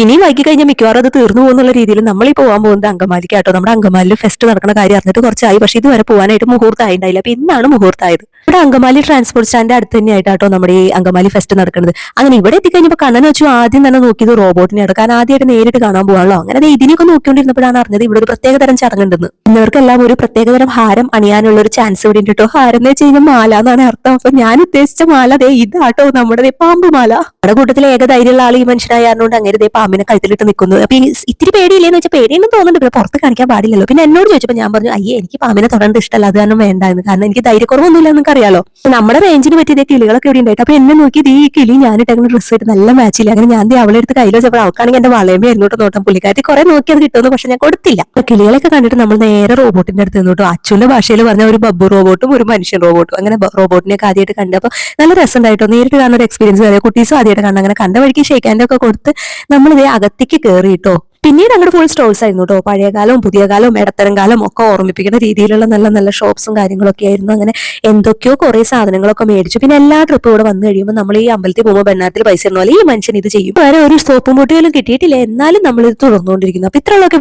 ഇനി വൈകി കഴിഞ്ഞാൽ മിക്കവാറും അത് തീർന്നു പോകുന്നുള്ള രീതിയിൽ നമ്മൾ ഈ പോകാൻ പോകുന്നത് അങ്കമാലിക്കാട്ടോ. നമ്മുടെ അങ്കമാലിയിൽ ഫെസ്റ്റ് നടക്കുന്ന കാര്യം അറിഞ്ഞിട്ട് കുറച്ചായി, പക്ഷെ ഇതുവരെ പോകാനായിട്ട് മുഹൂർത്തം ആയിട്ടുണ്ടായില്ല. അപ്പൊ ഇന്നാണ് മുഹൂർത്തമായത്. ഇവിടെ അങ്കമാലി ട്രാൻസ്പോർട്ട് സ്റ്റാൻഡ് അടുത്ത് തന്നെയായിട്ടോ നമ്മുടെ ഈ അങ്കമാലി ഫെസ്റ്റ് നടക്കുന്നത്. അങ്ങനെ ഇവിടെ എത്തിക്കഴിഞ്ഞപ്പോൾ കണ്ണൻ വെച്ചു ആദ്യം തന്നെ നോക്കിയത് റോബോട്ടിനെയാണ്. കാരണം ആദ്യമായിട്ട് നേരിട്ട് കാണാൻ പോകാണല്ലോ. അങ്ങനെ ദേ ഇതിനൊക്കെ നോക്കിക്കൊണ്ടിരുന്നപ്പോഴാണ് അറിഞ്ഞത് ഇവിടെ ഒരു പ്രത്യേകതരം ചടങ്ങുണ്ടെന്ന്. ഇന്നവർക്കെല്ലാം ഒരു പ്രത്യേകതരം ഹാരം അണിയാനുള്ള ഒരു ചാൻസ് ഇവിടെ ഉണ്ട് കേട്ടോ. ഹാരം എന്ന് വെച്ച് കഴിഞ്ഞാൽ മാല എന്നാണ് അർത്ഥം. അപ്പൊ ഞാൻ ഉദ്ദേശിച്ച മാല ദേ ഇതാട്ടോ, നമ്മുടെ ദേ പാമ്പ് മാല. നമ്മുടെ കൂട്ടത്തിലെ ഏക ധൈര്യമുള്ള ആൾ ഈ മനുഷ്യനായതുകൊണ്ട് അങ്ങനെ ദേ പാമ്പിനെ കഴുത്തിലിട്ട് നിൽക്കുന്നു. അപ്പൊ ഈ ഇത്തിരി പേടിയില്ലേന്ന് വെച്ചാൽ പേടിയെന്ന് തോന്നുന്നുണ്ട്, പിന്നെ പുറത്ത് കാണിക്കാൻ പാടില്ലല്ലോ. പിന്നെ എന്നോട് ചോദിച്ചപ്പോൾ ഞാൻ പറഞ്ഞു അയ്യേ എനിക്ക് പാമ്പിനെ തൊടേണ്ട ഇഷ്ടമല്ല, അത് കാരണം വേണ്ടായിരുന്നു. കാരണം എനിക്ക് ധൈര്യക്കുറവൊന്നുമില്ല എന്നൊക്കെ അറിയാലോ. നമ്മുടെ റേഞ്ചിന് പറ്റിയ കിളികളൊക്കെ ഇവിടെ ഉണ്ടായിട്ട് അപ്പൊ എന്നെ നോക്കി ഈ കിളി ഞാനിട്ടങ്ങനെ ഡ്രസ്സ് ആയിട്ട് നല്ല മാച്ചില്ല. അങ്ങനെ ഞാൻ അവളെ എടുത്ത് കയ്യിൽ വെച്ചപ്പോൾ അവൾക്കാണെങ്കിൽ എന്റെ വളയമേ ഇരുന്നോട്ട് നോട്ടം. പുള്ളിക്കാരി കുറെ നോക്കി അത് കിട്ടുന്നു, പക്ഷെ ഞാൻ കൊടുത്തില്ല. അപ്പൊ കിളികളൊക്കെ കണ്ടിട്ട് നമ്മൾ നേരെ റോബോട്ടിന്റെ അടുത്ത് നിന്നോട്ടോ. അച്ഛന്റെ ഭാഷയിൽ പറഞ്ഞ ഒരു ബബ്ബു റോബോട്ടും ഒരു മനുഷ്യൻ റോബോട്ടും. അങ്ങനെ റോബോട്ടിനെയൊക്കെ ആദ്യമായിട്ട് കണ്ടപ്പോൾ നല്ല രസമുണ്ടായിട്ടോ. നേരിട്ട് കാണുന്ന ഒരു എക്സ്പീരിയൻസ് വരെ കുട്ടീസും ആദ്യമായിട്ട് കാണാൻ. അങ്ങനെ കണ്ട വഴിക്ക് ഷെയ്ക്കാൻ്റെ ഒക്കെ കൊടുത്ത് നമ്മൾ ഇതേ അകത്തേക്ക് കയറിയിട്ടോ. പിന്നീട് അങ്ങോട്ട് ഫുൾ സ്റ്റോൾസ് ആയിരുന്നു കേട്ടോ. പഴയ കാലവും പുതിയ കാലവും ഇടത്തരം കാലവും ഒക്കെ ഓർമ്മിപ്പിക്കുന്ന രീതിയിലുള്ള നല്ല നല്ല ഷോപ്സും കാര്യങ്ങളൊക്കെ ആയിരുന്നു. അങ്ങനെ എന്തൊക്കെയോ കുറെ സാധനങ്ങളൊക്കെ മേടിച്ചു. പിന്നെ എല്ലാ ട്രിപ്പും ഇവിടെ വന്നു കഴിയുമ്പോൾ നമ്മൾ ഈ അമ്പലത്തിൽ പോകുമ്പോൾ ബെണ്ണാത്തിൽ പൈസ ഇരുന്ന പോലെ ഈ മനുഷ്യൻ ഇത് ചെയ്യും. വേറെ ഒരു സോപ്പും പൊട്ടികളും കിട്ടിയിട്ടില്ല, എന്നാലും നമ്മൾ ഇത് തുടർന്നുകൊണ്ടിരിക്കുന്നു. അപ്പൊ ഇത്രയുള്ളൊക്കെ